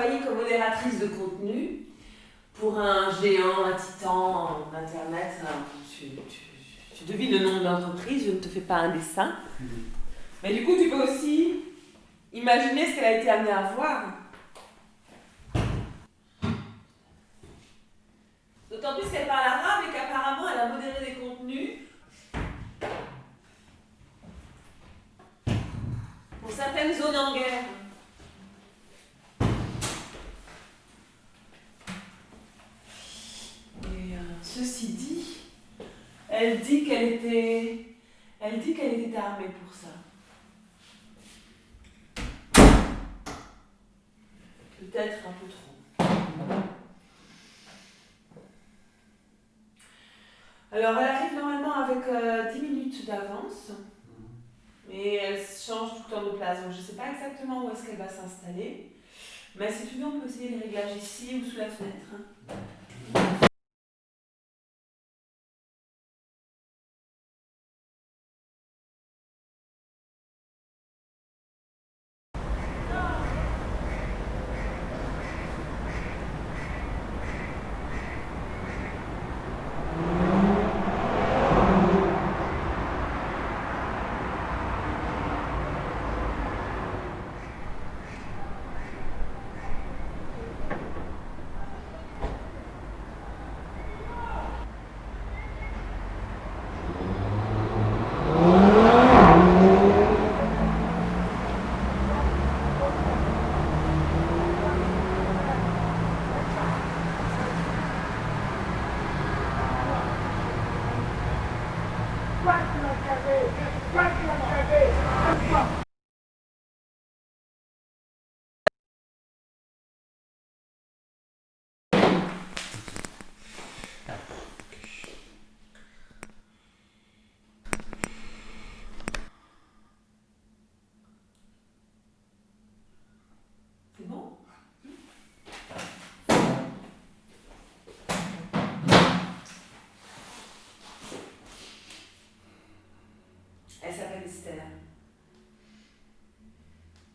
travaillé comme modératrice de contenu pour un géant, un titan d'Internet. Tu devines le nom de l'entreprise, je ne te fais pas un dessin. Mais du coup, tu peux aussi imaginer ce qu'elle a été amenée à voir. D'autant plus qu'elle parle arabe et qu'apparemment, elle a modéré des contenus pour certaines zones en guerre. Et ceci dit, elle dit qu'elle était armée pour ça. Peut-être un peu trop. Alors, elle arrive normalement avec 10 minutes d'avance, mais elle change tout le temps de place. Donc, je ne sais pas exactement où est-ce qu'elle va s'installer. Mais si tu veux, on peut essayer les réglages ici ou sous la fenêtre. C'est bon? Elle s'appelle Esther.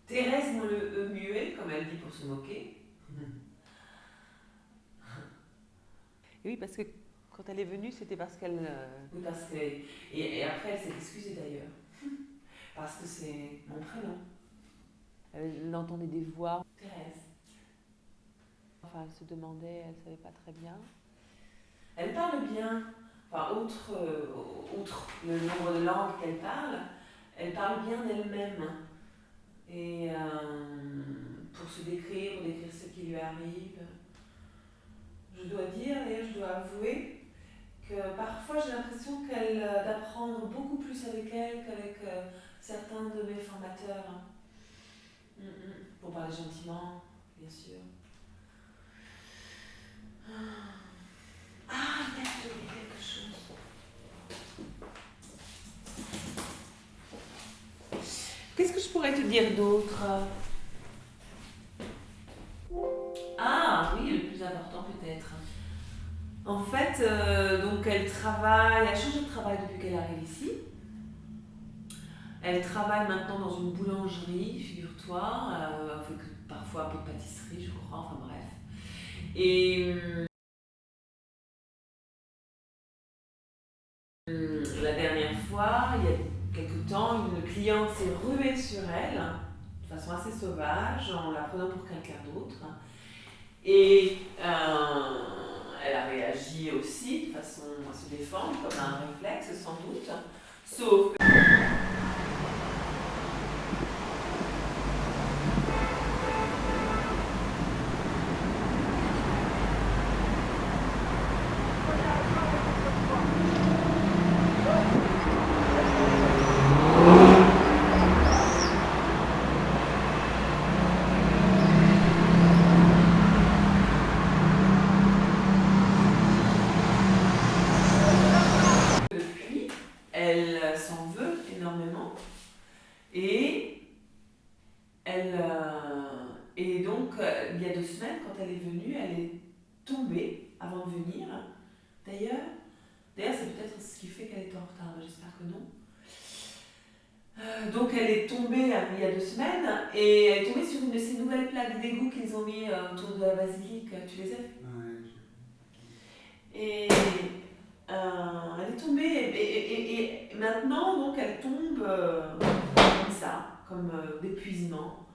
Thérèse le E muet, comme elle dit pour se moquer. Oui, parce que quand elle est venue, c'était parce qu'elle... Oui, parce que. Et après, elle s'est excusée d'ailleurs. Parce que c'est mon prénom. Elle entendait des voix. Thérèse. Enfin, elle se demandait, elle ne savait pas très bien. Elle parle bien. Enfin, outre le nombre de langues qu'elle parle bien d'elle-même. Et pour se décrire, pour décrire ce qui lui arrive. Je dois dire, d'ailleurs, je dois avouer que parfois j'ai l'impression d'apprendre beaucoup plus avec elle qu'avec certains de mes formateurs. Pour parler gentiment, bien sûr. Ah, merde, j'ai oublié quelque chose. Qu'est-ce que je pourrais te dire d'autre? Ah, oui, le plus important peut-être. En fait, donc elle a changé de travail depuis qu'elle arrive ici. Elle travaille maintenant dans une boulangerie, figure-toi, avec parfois un peu de pâtisserie, je crois, enfin bref. Et la dernière fois, il y a quelque temps, une cliente s'est ruée sur elle, de façon assez sauvage, en la prenant pour quelqu'un d'autre. Et elle a réagi aussi de façon à se défendre, comme un réflexe sans doute. Sauf que depuis, elle s'en veut énormément. Et donc, il y a 2 semaines, quand elle est venue, elle est tombée avant de venir. D'ailleurs c'est peut-être ce qui fait qu'elle est en retard, j'espère que non. Donc elle est tombée il y a 2 semaines et elle est tombée sur une de ces nouvelles plaques d'égout qu'ils ont mis autour de la basilique. Tu les as vues? Et elle est tombée et maintenant donc elle tombe comme ça, comme d'épuisement.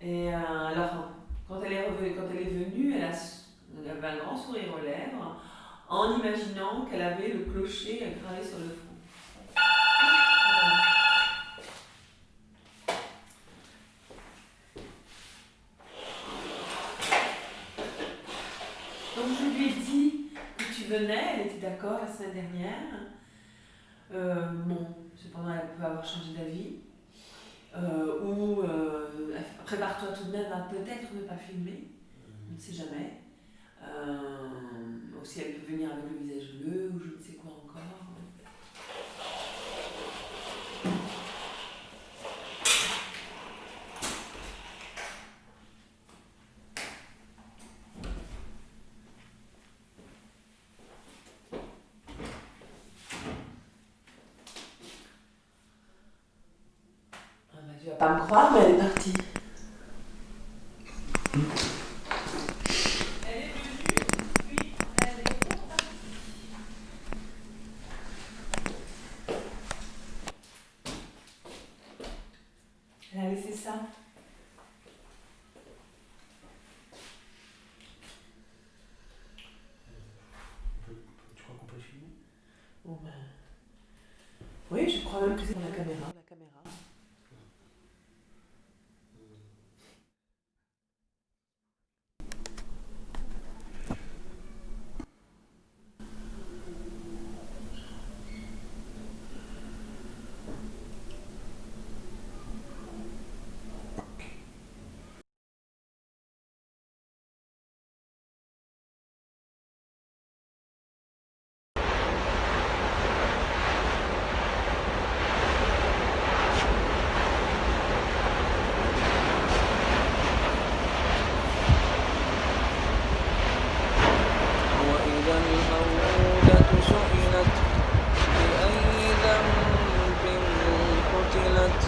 Et alors quand elle est revenue, quand elle est venue, elle avait un grand sourire aux lèvres en imaginant qu'elle avait le clocher gravé sur le front. Donc je lui ai dit que tu venais, elle était d'accord la semaine dernière. Bon, cependant elle peut avoir changé d'avis. Prépare-toi tout de même à peut-être ne pas filmer, on ne sait jamais. Aussi elle peut venir avec le visage bleu ou je ne sais quoi encore. Tu vas pas me croire, mais elle est partie. Elle est venue, puis elle est repartie. Elle a laissé ça. Tu crois qu'on peut filmer? Bon ben... Oui, je crois même que c'est pour la caméra. وإذا الموءودة سئلت بأي ذنب قتلت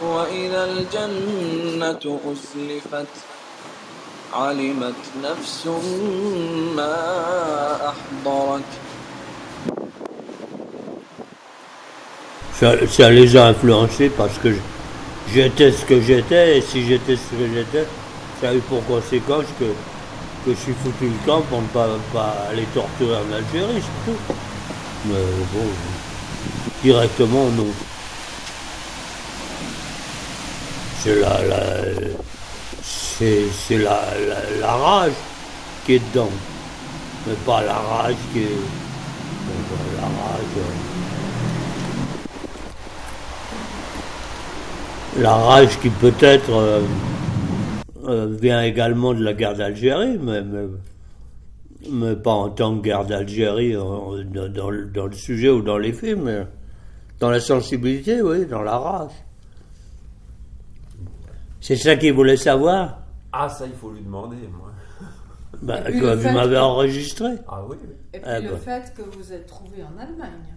وإذا الجنة أزلفت علمت نفس ما أحضرت. Ça les a influencés parce que j'étais ce que j'étais, et si j'étais ce que j'étais, ça a eu pour conséquence que je suis foutu le camp pour ne pas aller torturer en Algérie, c'est tout. Mais bon, directement non. C'est la rage qui est dedans, mais pas la rage qui est... La rage... La rage qui peut-être vient également de la guerre d'Algérie, mais pas en tant que guerre d'Algérie dans le sujet ou dans les films, mais dans la sensibilité, oui, dans la rage. C'est ça qu'il voulait savoir. Ah, ça, il faut lui demander, moi. Vous m'avez enregistré. Ah oui. Et puis le fait que vous êtes trouvé en Allemagne.